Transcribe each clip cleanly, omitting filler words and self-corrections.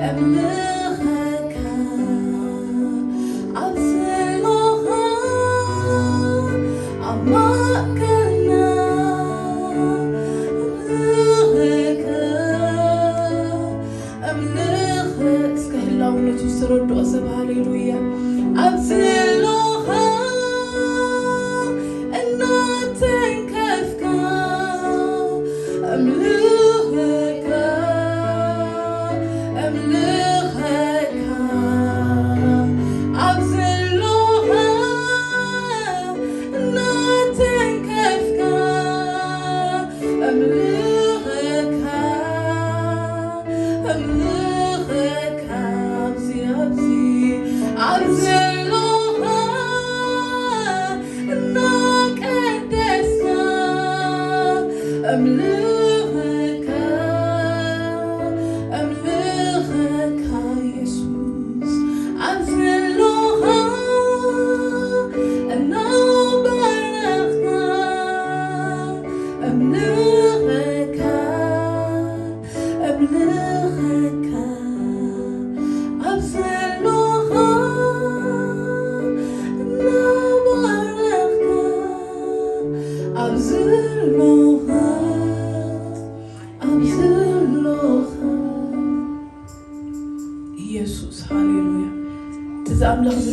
أملاك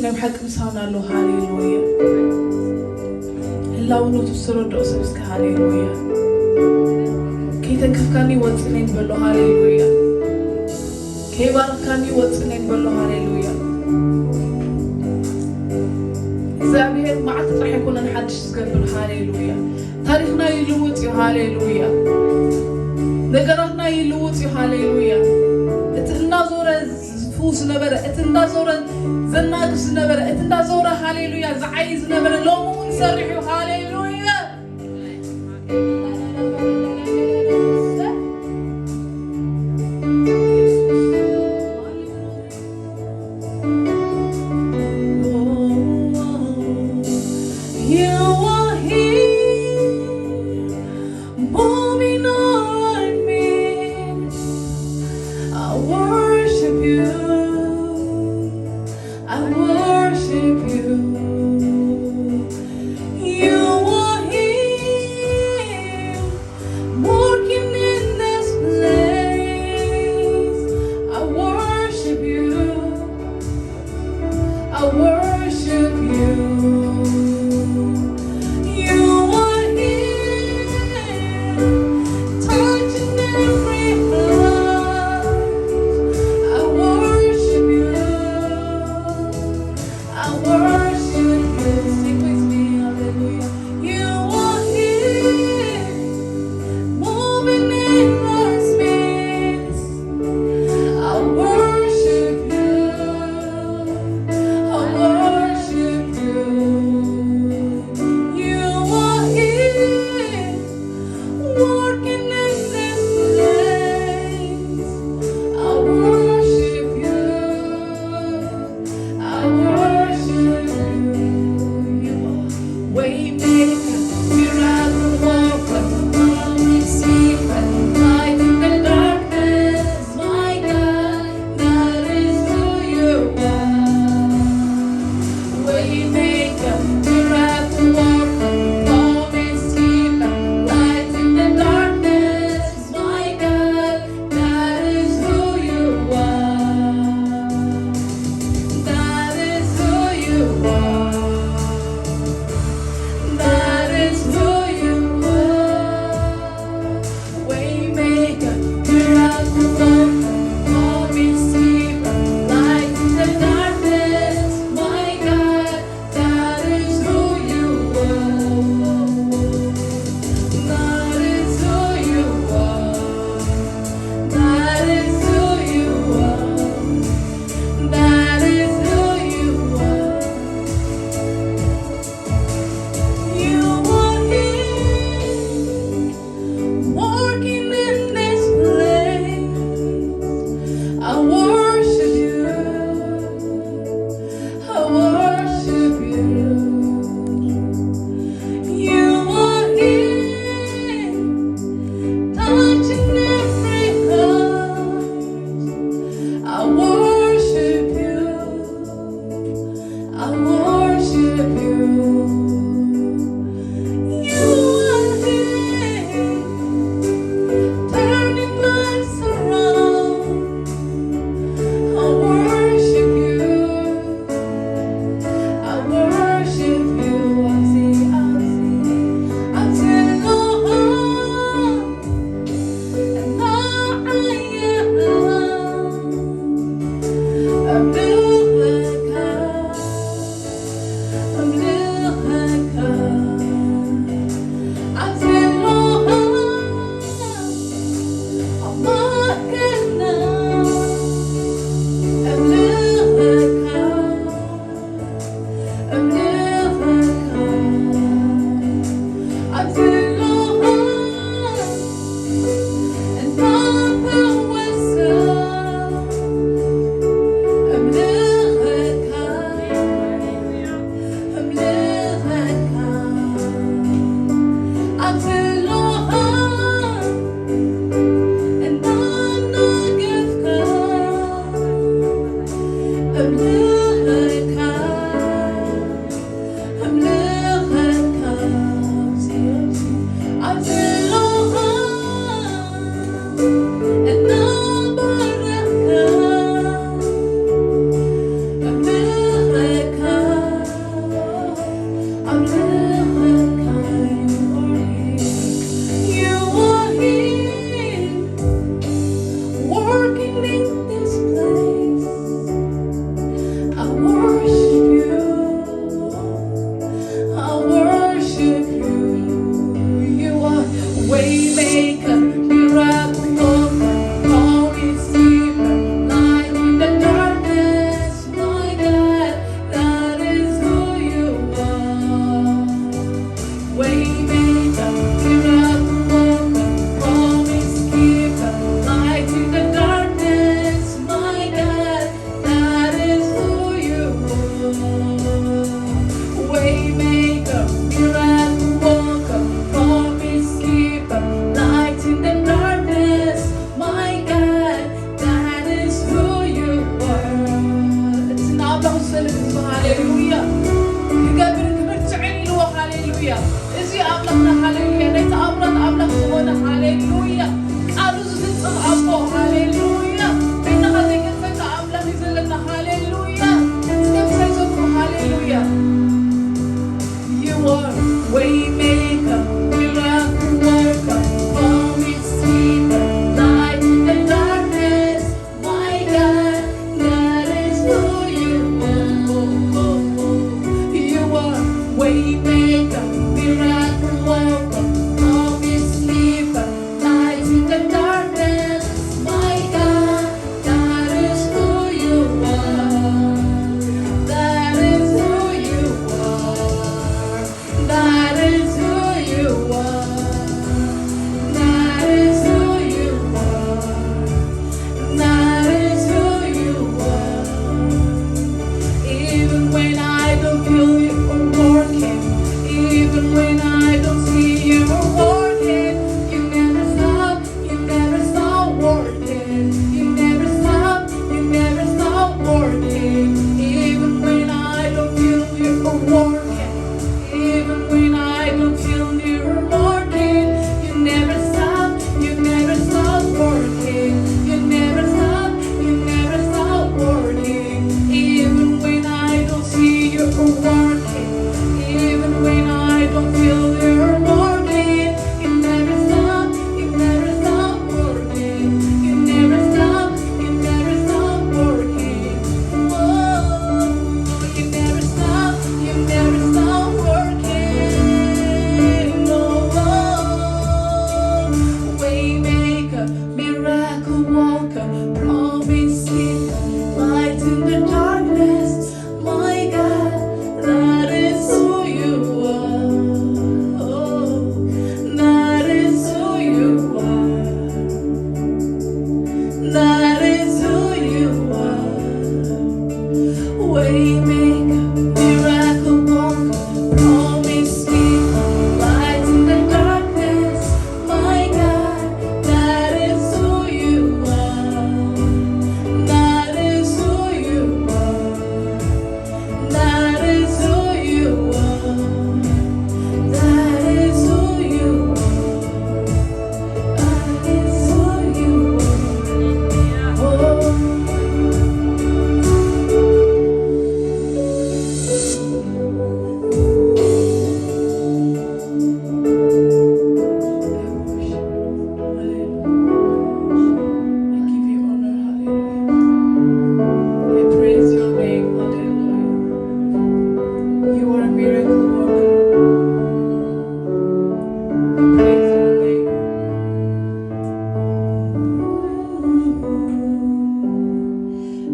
زنام حق مساونا له هاليلويا الله ونوتو سرود أسبسك هاليلويا كي تكفكاني واتنين بلو هاليلويا كي باركاني واتنين بلو هاليلويا زابير ما عاد راح يكون نحدش سقبل هاليلويا تاريخنا يلوت يو هاليلويا نقررنا يلوت يو هاليلويا اتنازورة فوس نبرة اتنازورة زناقس نبرة اتنازورة هاليلويا زعيز نبرة لوم ونسرحيو هاليلويا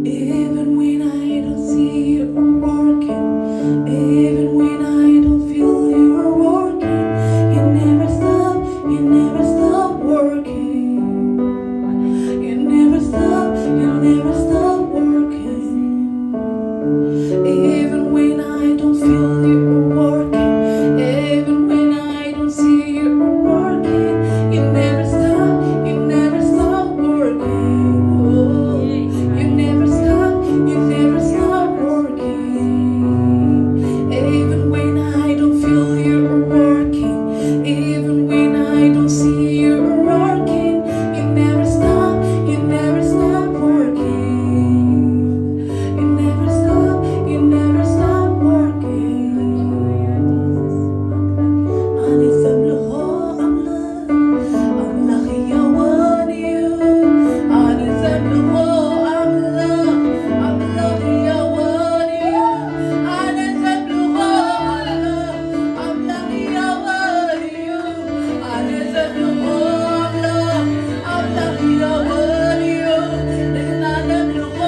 Even when I don't see you working, even when I don't feel you're working, you never stop working. You never stop working. Even when I don't feel you're working, even when I don't see you working, you never stop working. Oh, you never stop working. Even when I don't feel you're working, even when I don't see you working, you never stop working. You never stop working. أنا ذنبه أملاك يا ولي. أنا ذنبه أملاك يا ولي. أنا ذنبه أملاك يا ولي. أنا ذنبه أملاك يا ولي. نحن نملك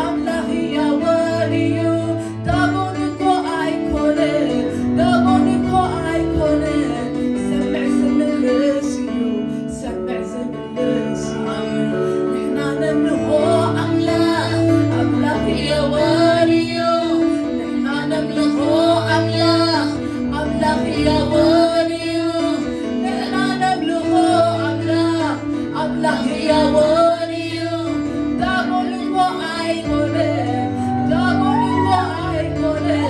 أملاك يا ولي. دابونكو أيكوني سمع زملسيو نحن نملك أملاك يا ولي. نحن نملك أملاك يا ولي. نحن نملك أملاك يا ولي. دابونكو أيكوني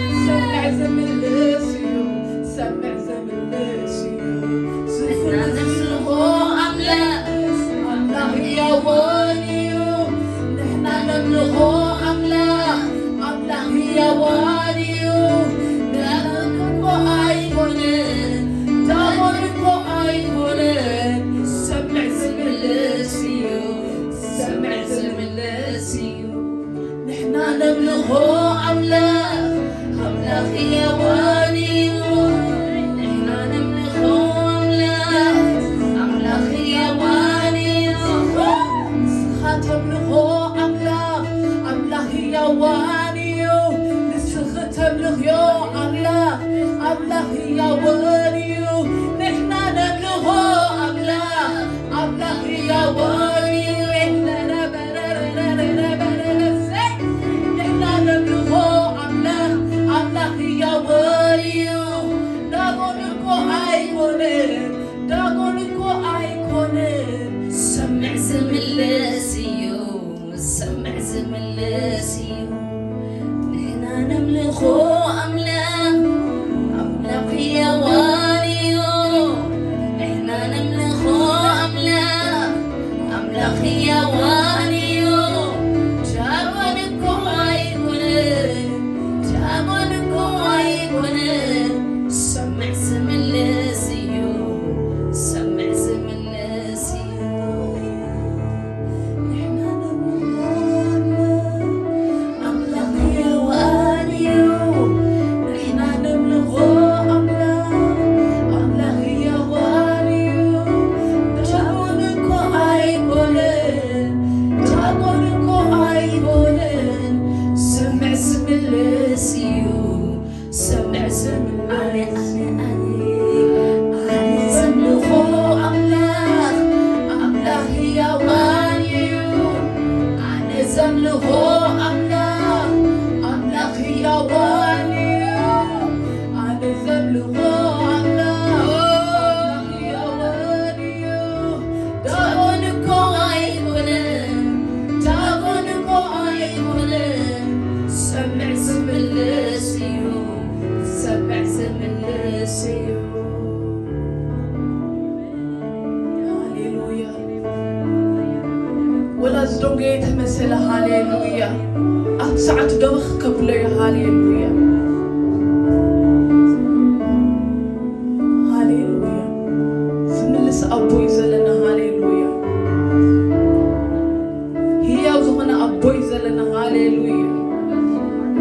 سمع زملسيو نحن نملك أملاك يا ولي. نحن نملك أملاك يا ولي. دابونكو أيكوني سمع زملسيو نحن نملك أملاك يا ولي. نحن نملك أملاك يا ولي. تملك أملاك يا ولي. نسخ تملك يا أملاك يا ولي. نحن نملك أملاك يا ولي. نحن نملك أملاك يا ولي. دابونكو أيكونين سمع زملسيو نحن نملك أملاك يا ولي. نحن نملك أملاك يا ولي. دابونكو أيكونين سمع زملسيو نحن نملك أملاك يا ولي. نحن نملك أملاك يا ولي. دابونكو أيكونين سمع زملسيو أنا زملك أملاك يا ولي. أنا زملك أملاك يا ولي. أنا زملك أملاك يا ولي. دابونكو أيكونين سمع زملسيو هاليلويا. ولا زدوغي تمثل هاليلويا. أتسعت دوخ كبلي هاليلويا. زملس أبوي زلنا هاليلويا. هي وزغنا أبوي زلنا هاليلويا.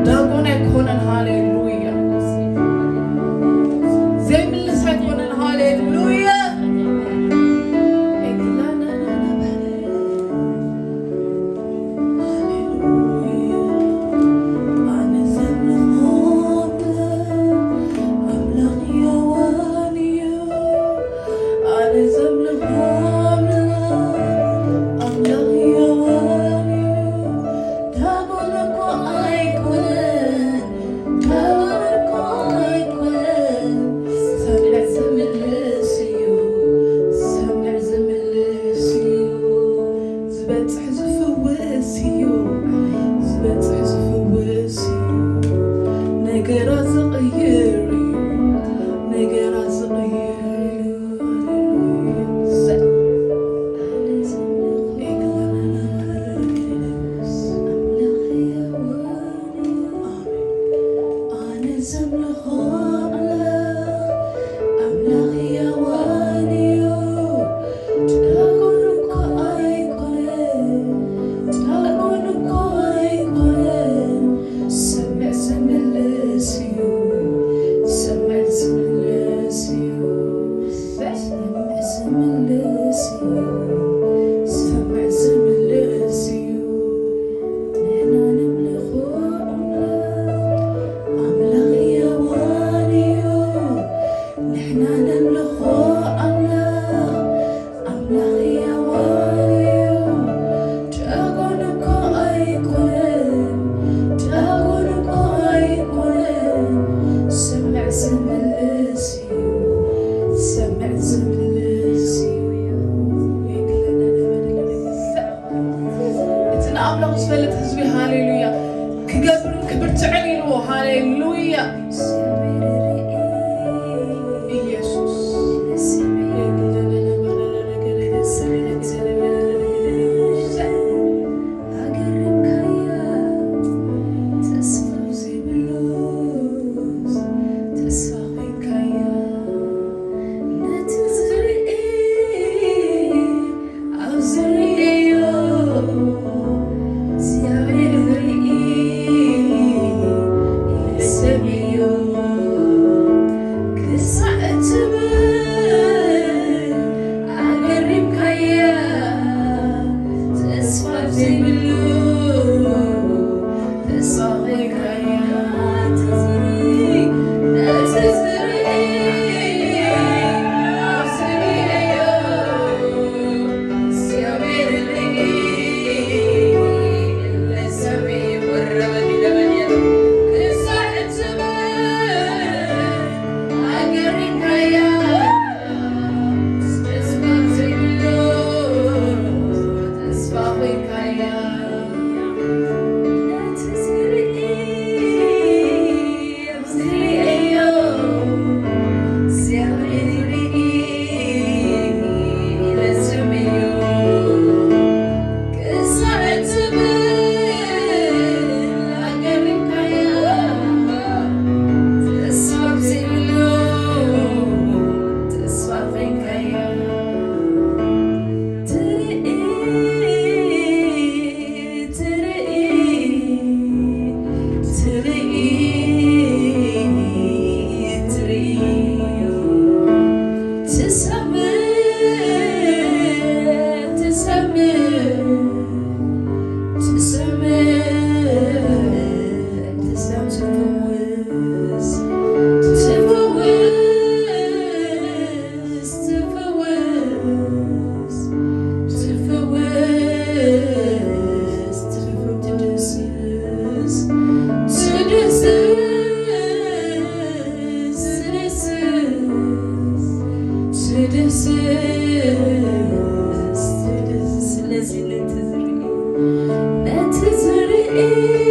داغونا يكونن هاليلويا. زي ملس هيكونن هاليلويا. Let